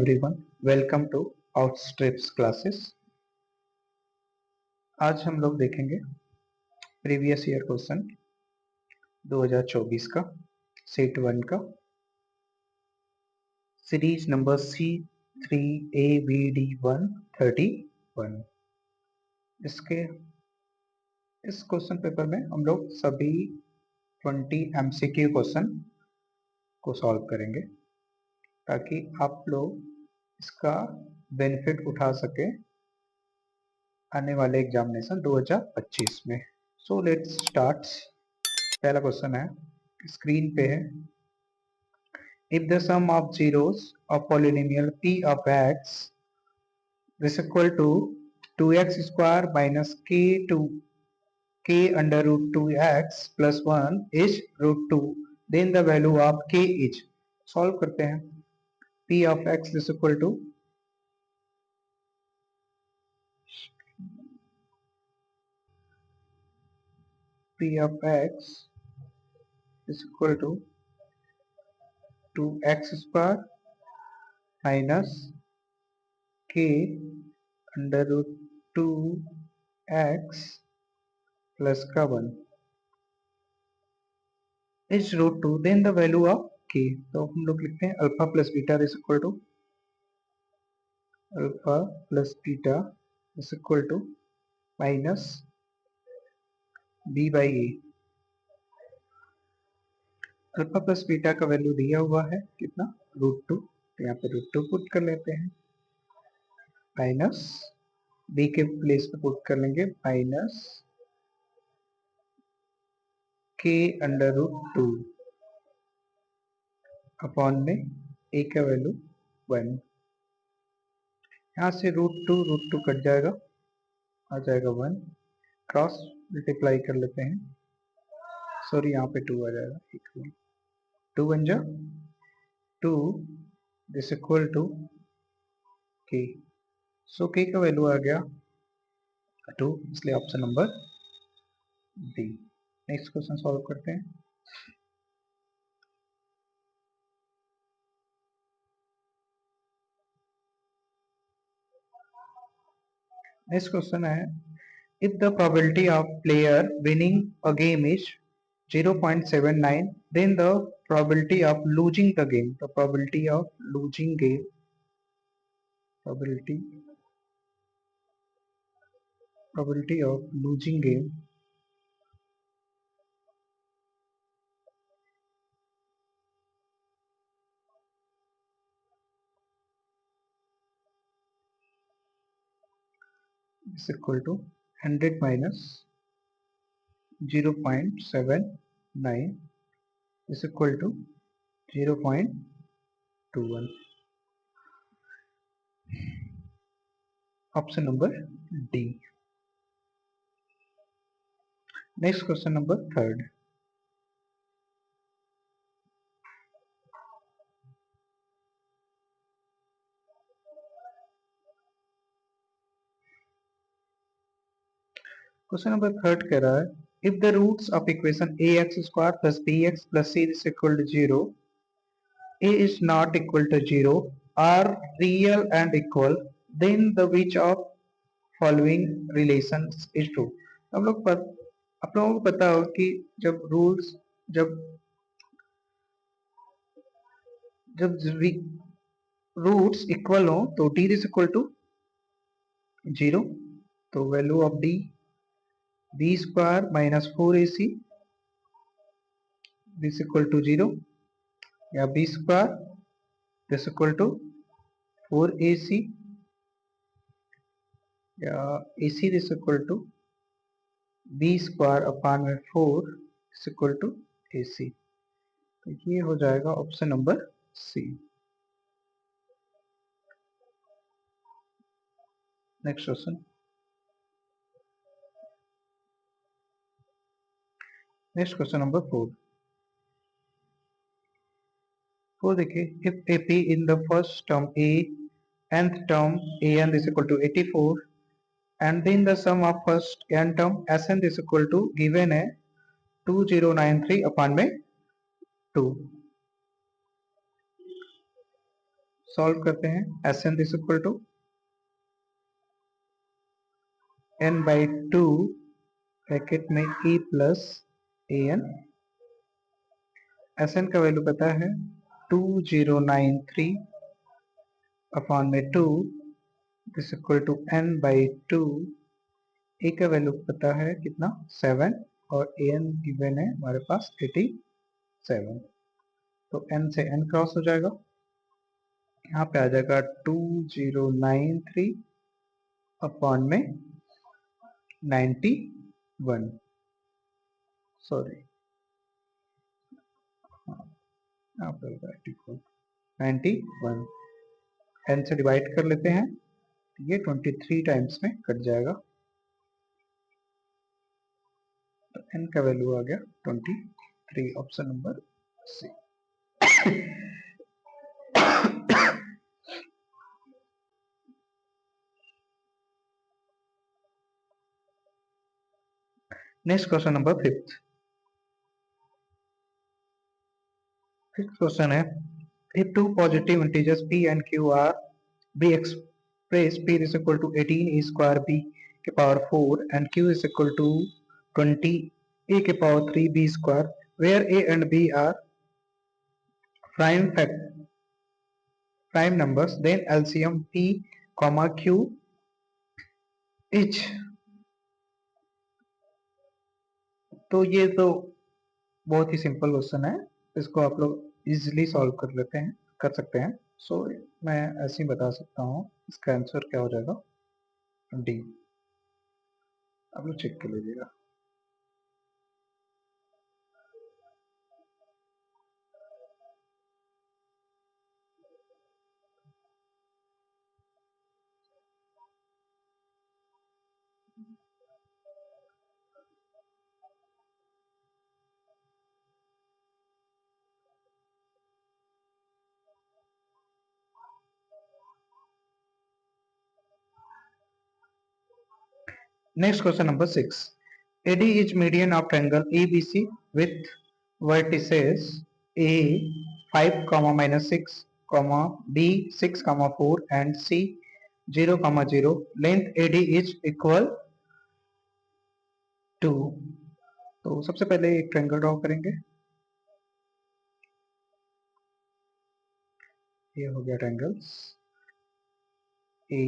everyone, welcome to Outstrips classes। आज हम लोग देखेंगे प्रीवियस ईयर क्वेश्चन 2024 का सेट 1 का सीरीज नंबर C3ABD131। इसके इस क्वेश्चन पेपर में हम लोग सभी 20 MCQ क्वेश्चन को सॉल्व करेंगे ताकि आप लोग इसका बेनिफिट उठा सके आने वाले एग्जामिनेशन 2025 में। So let's start. पहला क्वेश्चन है, स्क्रीन पे है। If the sum of zeros of polynomial p of x is equal to 2x square minus k under root 2x plus 1 is root 2, then the value of k is। Solve करते हैं। p of x is equal to p of x is equal to 2x square minus k under root 2x plus का 1 is root 2, then the value of k। तो हम लोग लिखते हैं alpha plus beta is equal to alpha plus beta is equal to minus B by A. Alpha plus beta का value दिया हुआ है कितना, रूट 2, तो यहाँ पे रूट 2 पुट कर लेते हैं, माइनस बी के प्लेस पे पुट कर लेंगे माइनस के अंडर रूट 2 अपॉन में ए का वैल्यू 1। यहाँ से रूट टू कट जाएगा, आ जाएगा 1, क्रॉस मल्टीप्लाई कर लेते हैं, सॉरी यहाँ पे 2 आ जाएगा, 2 बन जा 2 दिस इक्वल टू के। सो के का वैल्यू आ गया 2, इसलिए option number D. Next question solve करते हैं। नेक्स्ट क्वेश्चन है, if the probability of player winning a game is 0.79, then the probability of losing the game, the probability of losing game, probability of losing game is equal to 100 minus 0.79 is equal to 0.21। Option number D. Next question number third. Question number third कह रहा है, if the roots of equation ax square plus bx plus c is equal to 0, a is not equal to 0, are real and equal, then the which of following relations is true। आप लोगों को पता हो कि जब roots जब roots equal हो तो d इज इक्वल टू 0, तो value of d b square minus 4ac this equal to 0, या b square this equal to 4ac, या ac this equal to b square upon में 4 इज इक्वल टू ac। तो ये हो जाएगा option number C. Next question. Next question number 4 देखिए, if AP in the first term a nth term an is equal to 84 and then the sum of first n term Sn is equal to given है 2093 upon में 2। Solve करते हैं। S n this equal to n by two bracket में e plus a n. S n का value पता है 2093 upon में 2 this equal to n by two. A का वैल्यू पता है कितना 7 और ए एन गिवन है हमारे पास 87। तो एन से एन क्रॉस हो जाएगा, यहाँ पे आ जाएगा 2093 अपॉन में 91। सॉरी, यहाँ पे 91 एन से डिवाइड कर लेते हैं, ये 23 टाइम्स में कट जाएगा, तो एन का वैल्यू आ गया 23, option number C. Next question number fifth question है, if two positive integers p and q are be expressed p is equal to 18 e square b के power 4 and q is equal to 20 a के power 3 b square, where a and b are prime numbers, then LCM p comma q is। तो ये तो बहुत ही simple question है, इसको आप लोग इजीली सॉल्व कर सकते हैं। सो मैं ऐसे ही बता सकता हूँ, इसका आंसर क्या हो जाएगा, डी। आप लोग चेक कर लीजिएगा। Next question number 6. AD is median of triangle ABC with vertices A 5, -6, B 6, 4 and C 0, 0. Length AD is equal to। तो सबसे पहले एक ट्रायंगल ड्रॉ करेंगे। ये हो गया triangles A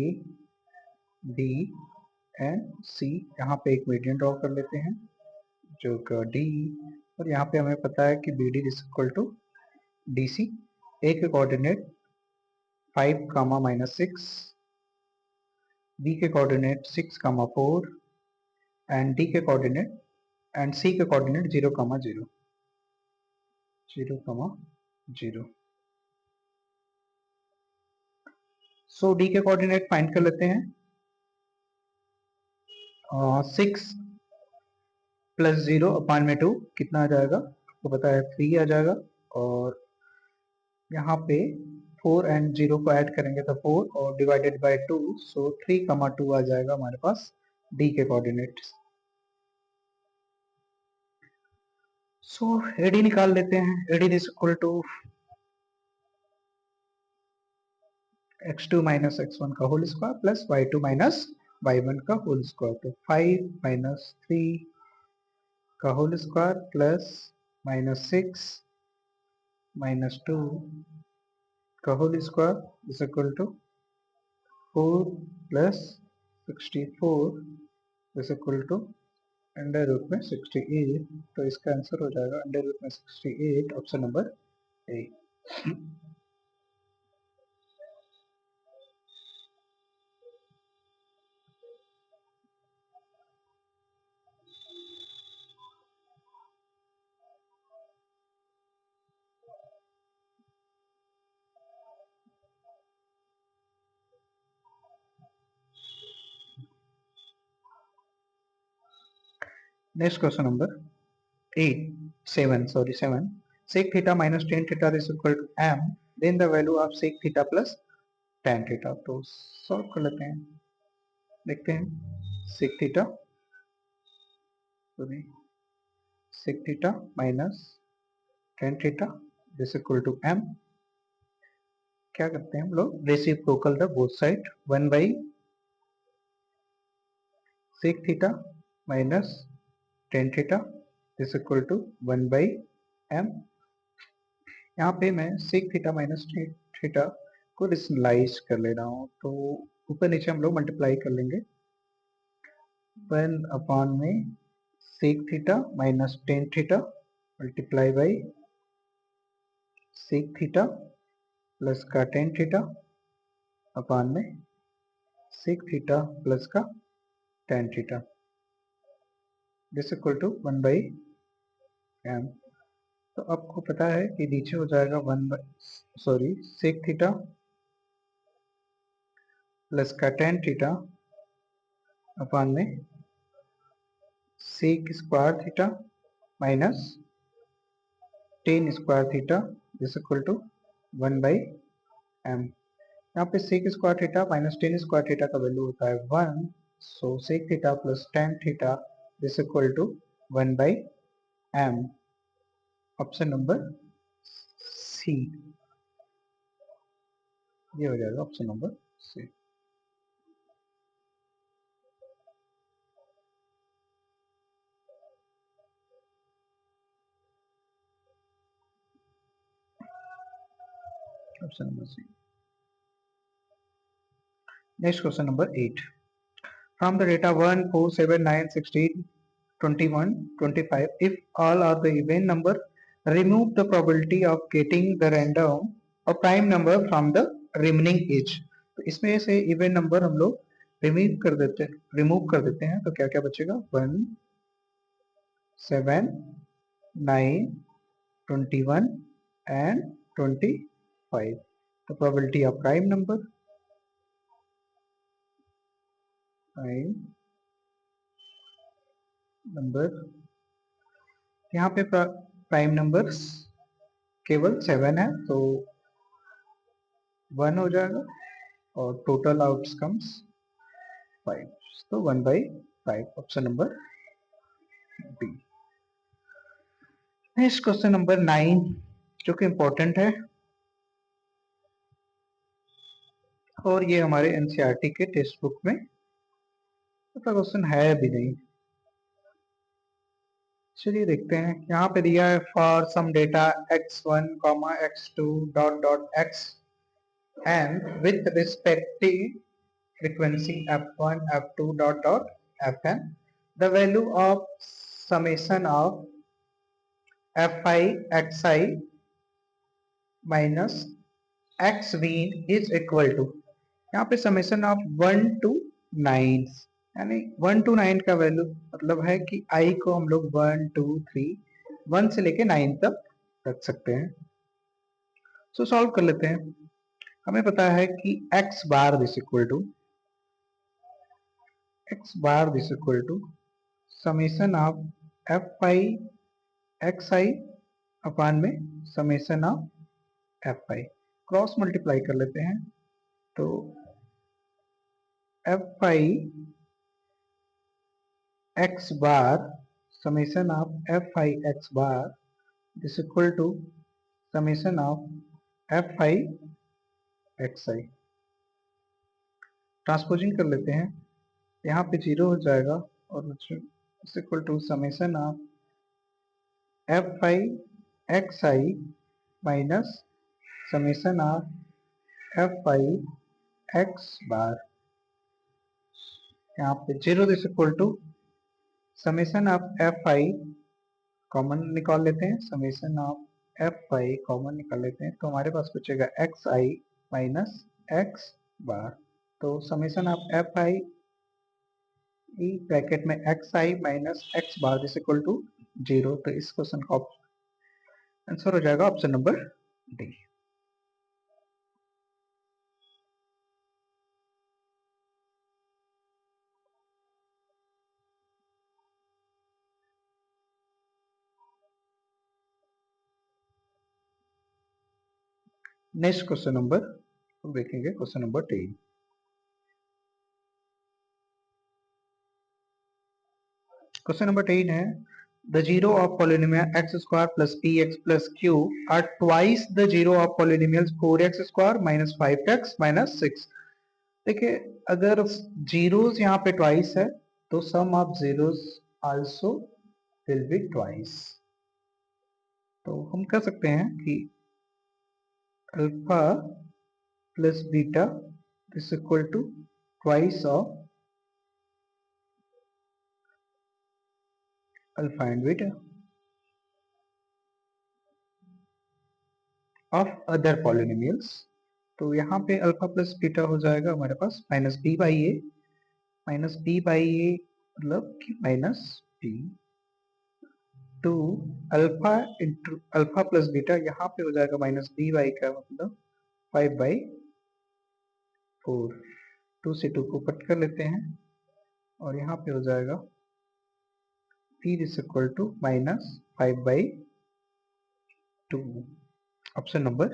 B and C। यहाँ पे एक मीडियन ड्रॉ कर लेते हैं जो कि D, और यहाँ पे हमें पता है कि BD is equal to DC। A के कोऑर्डिनेट 5, -6, B के कोऑर्डिनेट 6, 4 एंड D के कोऑर्डिनेट एंड C के कोऑर्डिनेट 0, 0, 0, 0। सो D के कोऑर्डिनेट फाइंड कर लेते हैं। 6 प्लस 0 अपॉन में 2 कितना आ जाएगा, आपको पता है 3 आ जाएगा, और यहाँ पे 4 एंड 0 को ऐड करेंगे तो 4 और डिवाइडेड बाय 2, सो 3, 2 आ जाएगा हमारे पास D के कोऑर्डिनेट। सो AD निकाल लेते हैं। AD is equal to x2 minus x1 का whole square plus y2 minus y1 का होल स्क्वायर, तो 5 - 3 का होल स्क्वायर प्लस -6 - 2 का whole square is equal to 4 plus 64 is equal to under root में 68। तो इसका आंसर हो जाएगा अंडर रूट में 68, option number A. Next question number 7, sec theta minus tan theta is equal to m, then the value of sec theta plus tan theta। तो solve कर लेते हैं, देखते हैं। sec theta minus tan theta is equal to m, क्या करते हैं हम लोग, reciprocal the both side, 1/sec θ minus tan θ is equal to 1/m। यहाँ पे मैं sec θ minus θ को रेशनलाइज कर ले रहा हूँ, तो ऊपर नीचे हम लोग मल्टीप्लाई कर लेंगे। 1 अपॉन में sec θ minus tan θ multiply by sec θ plus का tan θ अपॉन में sec θ प्लस का tan θ this equal to 1/m। तो आपको पता है कि नीचे हो जाएगा sec θ प्लस का tan θ अपॉन में sec square θ minus tan square θ this equal to 1/m। यहाँ पे sec square θ minus tan square θ का वैल्यू होता है 1, so sec θ plus tan θ this equal to 1/m। Option number C, ये हो जाएगा option number C. Option number C. Next question number 8। From the data 1, 4, 7, 9, 16, 21, 25, if all are the even number, remove the probability of getting the random or prime number from the remaining each। तो इसमें से even number हम लोग remove कर देते हैं, तो क्या क्या बचेगा, 1, 7, 9, 21 एंड 25। तो प्रोबेबिलिटी ऑफ प्राइम नंबर यहाँ पे प्राइम नंबर्स केवल 7 है, तो 1 हो जाएगा और टोटल आउटकम्स 5, तो 1/5 option number B. Next question number 9 जो कि इंपॉर्टेंट है और ये हमारे एनसीईआरटी के टेक्स्ट बुक में क्वेश्चन है भी नहीं। चलिए देखते हैं, यहाँ पे दिया है for some data x1, x2 dot dot x and with respective frequency f1, f2 dot dot fn, the value of summation of fi xi minus xv is equal to, यहाँ पे समेशन ऑफ 1 to 9, यानी 1 to 9 का value मतलब है कि i को हम लोग 1 2 3 1 से लेके 9 तक रख सकते हैं। सो सॉल्व कर लेते हैं। हमें पता है कि x bar this equal to summation of fi xi upon में summation of fi, cross multiply कर लेते हैं, तो fi x bar summation of fi x bar this equal to summation of fi xi। Transposing कर लेते हैं, यहाँ पे 0 हो जाएगा और इस equal to summation of fi xi minus summation of fi x bar. यहाँ पे 0 this equal to summation of fi common निकाल लेते हैं, समेशन ऑफ fi कॉमन निकाल लेते हैं, तो हमारे पास बचेगा xi माइनस x बार। तो समेशन ऑफ fi ब्रैकेट में xi minus x bar this equal to 0, तो इस क्वेश्चन का आंसर हो जाएगा option number D. Next question number देखेंगे, क्वेश्चन नंबर 10। क्वेश्चन नंबर 10 है, the zero of polynomial x square plus px plus q are twice the zero of polynomials 4x square minus 5x minus 6. देखिए अगर zeros यहाँ पे twice है तो sum of zeros also will be twice. तो हम कह सकते हैं कि alpha plus beta is equal to twice of alpha and beta of other polynomials. तो यहाँ पे अल्फा प्लस बीटा हो जाएगा हमारे पास माइनस बी बाई ए मतलब कि minus b two alpha into alpha plus beta यहाँ पे हो जाएगा माइनस बी बाई का मतलब 5/4. 2 से 2 को कट कर लेते हैं और यहाँ पे हो जाएगा p is equal to minus 5/2. Option number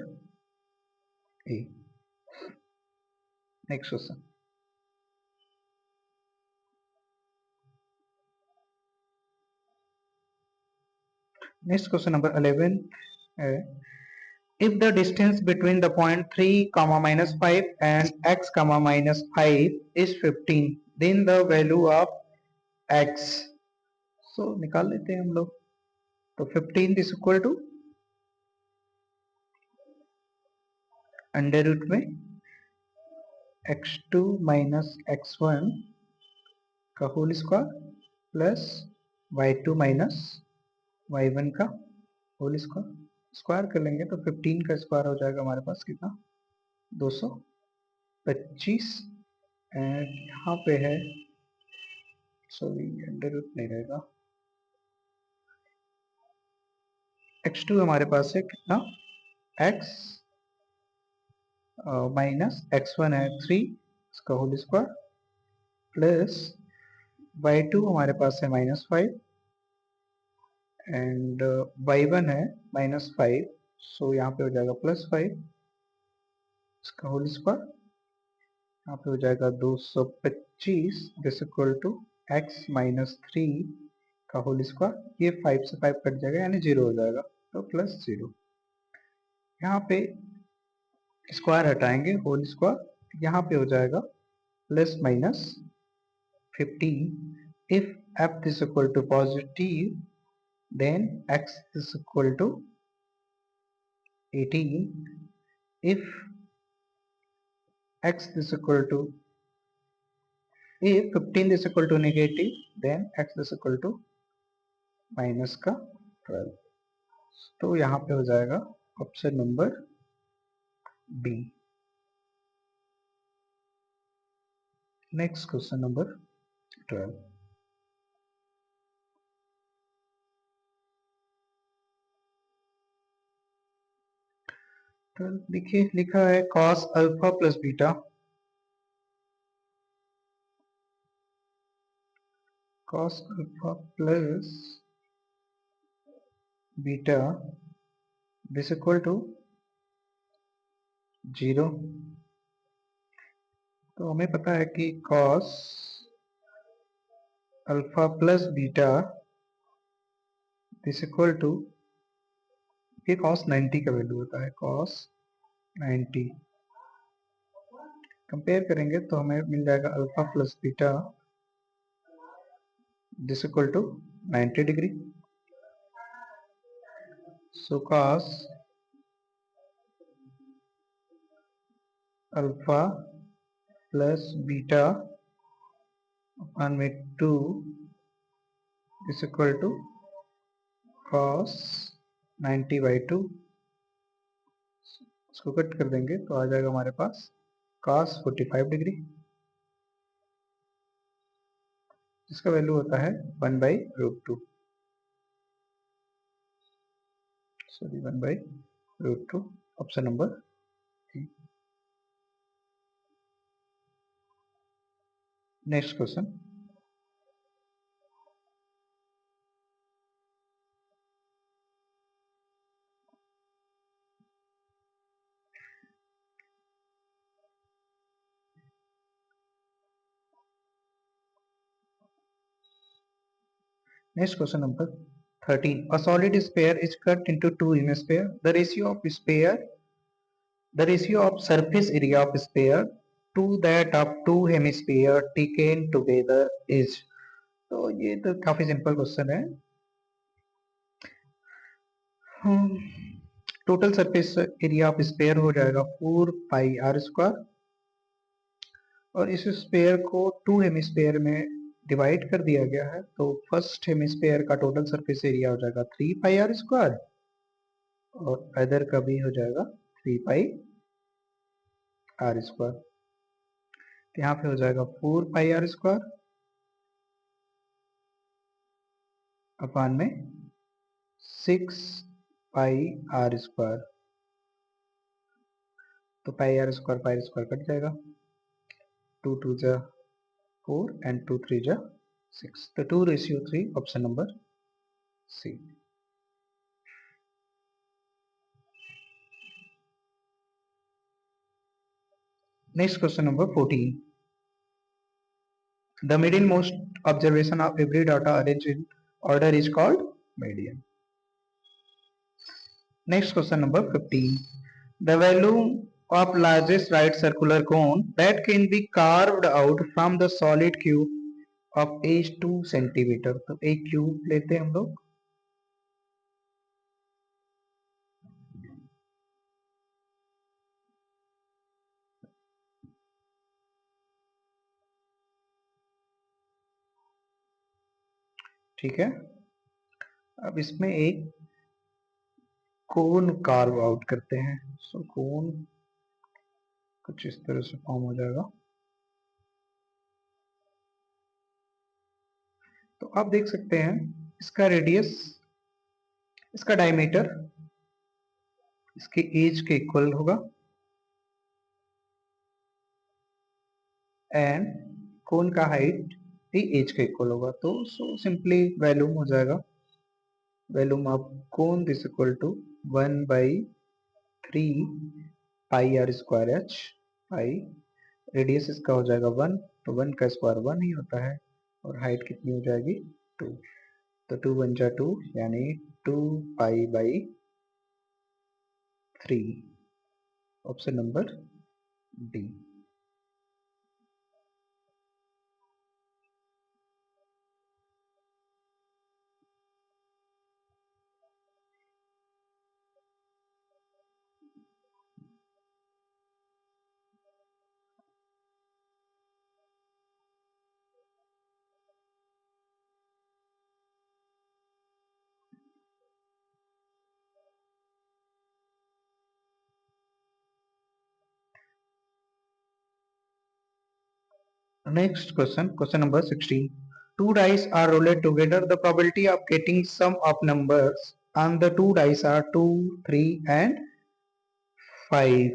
A. Next question. Next question number 11 है if the distance between the point 3 comma minus 5 and x comma minus 5 is 15 then the value of x. so निकाल लेते हैं हम लोग. तो 15 is equal to under root में x2 minus x1 का whole square plus y2 minus y1 का whole square. Square कर लेंगे तो 15 का स्क्वायर हो जाएगा हमारे पास कितना 225 एंड यहाँ पे है सॉरी अंडर रूट नहीं रहेगा. x2 हमारे पास है कितना x माइनस x1 है 3 इसका होल स्क्वायर प्लस y2 हमारे पास है -5 एंड y1 है -5. सो यहाँ पे हो जाएगा +5 इसका होल स्क्वायर. यहाँ पे हो जाएगा 225 दिस इक्वल टू x -3 का होल स्क्वायर. ये 5 से 5 कट जाएगा यानी 0 हो जाएगा तो +0. यहाँ पे स्क्वायर हटाएंगे होल स्क्वायर. यहाँ पे हो जाएगा plus minus 15 if f is equal to positive then x is equal to 18 if x is equal to if 15 is equal to negative then x is equal to minus का 12. तो यहाँ पे हो जाएगा option number B. Next question number 12. तो देखिए लिखा है cos alpha plus beta cos alpha plus beta this equal to 0. तो हमें पता है कि cos alpha plus beta this equal to ये cos 90 का वैल्यू होता है cos 90. कंपेयर करेंगे तो हमें मिल जाएगा alpha plus beta this equal to 90 degree. So cos alpha plus beta upon में 2 इज इक्वल टू cos 90/2. इसको कट कर देंगे तो आ जाएगा हमारे पास cos 45 डिग्री जिसका वैल्यू होता है 1/√2. Sorry 1/√2. Option number. Next question. Next question number 13. A solid sphere is cut into two hemispheres. The ratio of surface area of sphere to that of two hemisphere taken together is. तो ये तो काफी simple question है. Total surface area of sphere हो जाएगा 4πr² और इस spare को टू हेमिस्फेयर में डिवाइड कर दिया गया है. तो फर्स्ट हेमिस्फेयर का टोटल सरफेस एरिया हो जाएगा 3πr² और अदर का भी हो जाएगा 3πr². यहाँ पे हो जाएगा 4πr² अपान में 6πr². तो πr² कट जाएगा. 2 2 जा 4 and 2 3 जा 6. तो 2:3 option number C. Next question number 14. The median most observation of every data arranged in order is called median. Next question number 15. The value of largest right circular cone that can be carved out from the solid cube of age 2 centimeter. तो एक cube लेते हैं हम लोग. ठीक है. अब इसमें एक कोन कार्व आउट करते हैं. सो कोन कुछ इस तरह से फॉर्म हो जाएगा. तो आप देख सकते हैं इसका रेडियस, इसका डायमीटर इसके एज के इक्वल होगा एंड कोन का हाइट भी एज के इक्वल होगा. तो सो सिंपली वैल्यूम हो जाएगा, volume of cone this equal to 1/3πr²h pi. Radius इसका हो जाएगा 1, तो 1 का स्क्वायर 1 ही होता है और हाइट कितनी हो जाएगी 2. तो 2 1 जा 2 यानी 2π/3. Option number D. Next question, question number 16. Two dice are rolled together. The probability of getting sum of numbers on the two dice are 2, 3 and 5.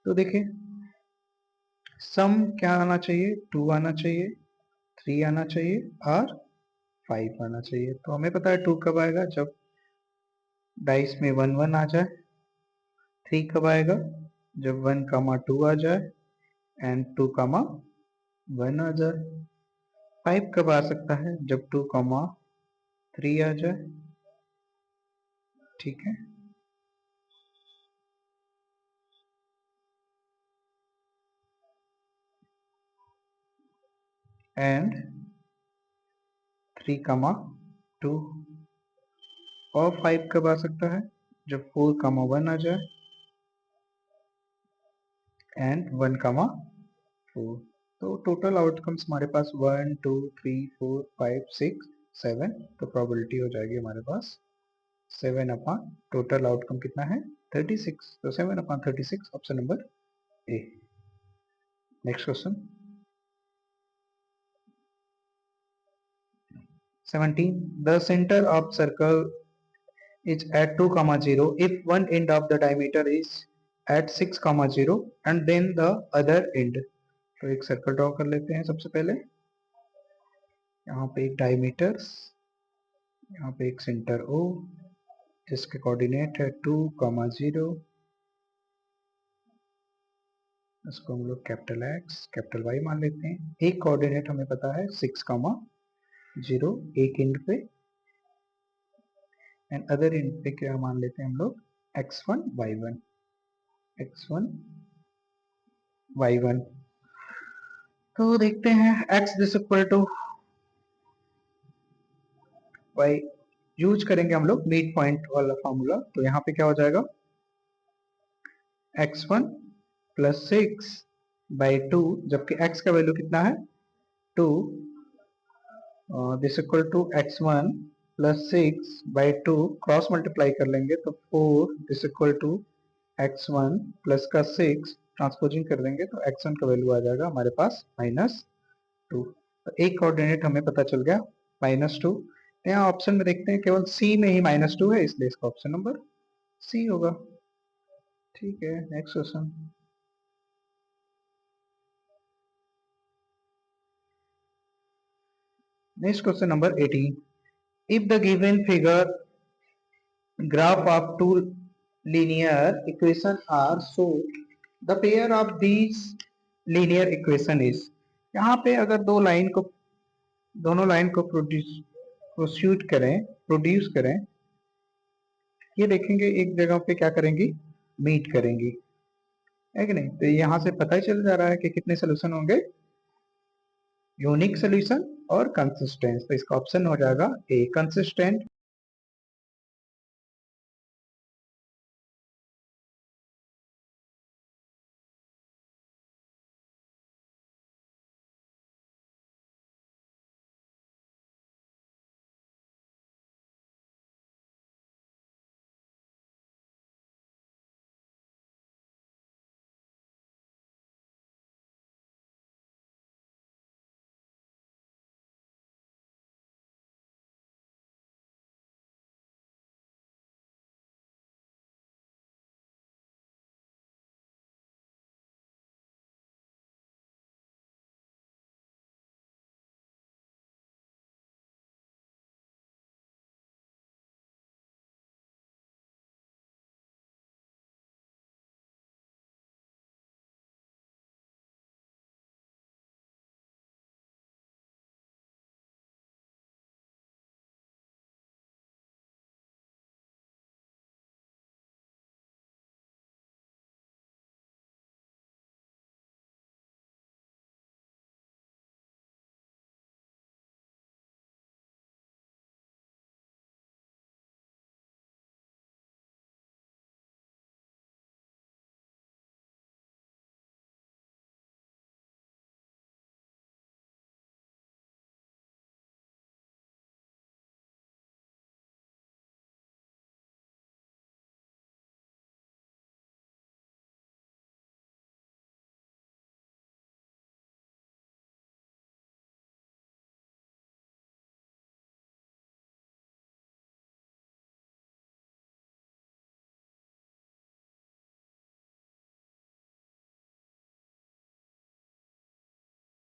तो देखिए सम क्या आना चाहिए, 2 आना चाहिए, 3 आना चाहिए और 5 आना चाहिए. तो हमें पता है 2 कब आएगा, जब डाइस में 1 1 आ जाए. 3 कब आएगा, जब 1, 2 आ जाए एंड 2, 1 आ जाए. 5 कब आ सकता है, जब 2, 3 आ जाए. ठीक है. एंड 3, 2 और 5 कब आ सकता है, जब 4, 1 आ जाए एंड 1, 4. तो टोटल आउटकम्स हमारे पास 1 2 3 4 5 6 7. तो प्रोबेबिलिटी हो जाएगी हमारे पास 7/, टोटल आउटकम कितना है 36. तो 7/36 option number A. Next question 17. The center of circle is at 2, 0 if one end of the diameter is at 6, 0 and then the other end. तो एक सर्कल ड्रॉ कर लेते हैं. सबसे पहले यहाँ पे एक डायमीटर, यहाँ पे एक सेंटर O जिसके कोऑर्डिनेट है 2, 0. इसको हम लोग कैपिटल X कैपिटल Y मान लेते हैं. एक कोऑर्डिनेट हमें पता है 6, 0 एक इंड पे, एंड अदर इंड पे क्या मान लेते हैं हम लोग, x1 y1, x1 y1। तो देखते हैं x is equal to y, use करेंगे हम लोग मिड पॉइंट वाला फॉर्मूला। तो यहाँ पे क्या हो जाएगा, x1 प्लस 6 बाई 2, जबकि x का वैल्यू कितना है 2, this equal to x1 plus 6 by 2, cross multiply कर लेंगे तो 4, this equal to x1 plus का 6 ट्रांसपोजिंग कर देंगे तो x1 का वैल्यू आ जाएगा हमारे पास -2। तो एक कोऑर्डिनेट हमें पता चल गया -2। यहाँ ऑप्शन में देखते हैं केवल सी में ही -2 है, इसलिए इसका ऑप्शन नंबर सी होगा। ठीक है, next question. Next question number 18, if the given figure graph of two linear equation are so the pair of these linear equation is, यहाँ पे अगर दोनों लाइन को प्रोड्यूस करें, ये देखेंगे एक जगह पे क्या करेंगी, मीट करेंगी, है कि नहीं। तो यहाँ से पता ही चल जा रहा है कि कितने सोल्यूशन होंगे, यूनिक सोल्यूशन और कंसिस्टेंट। तो इसका ऑप्शन हो जाएगा ए, कंसिस्टेंट।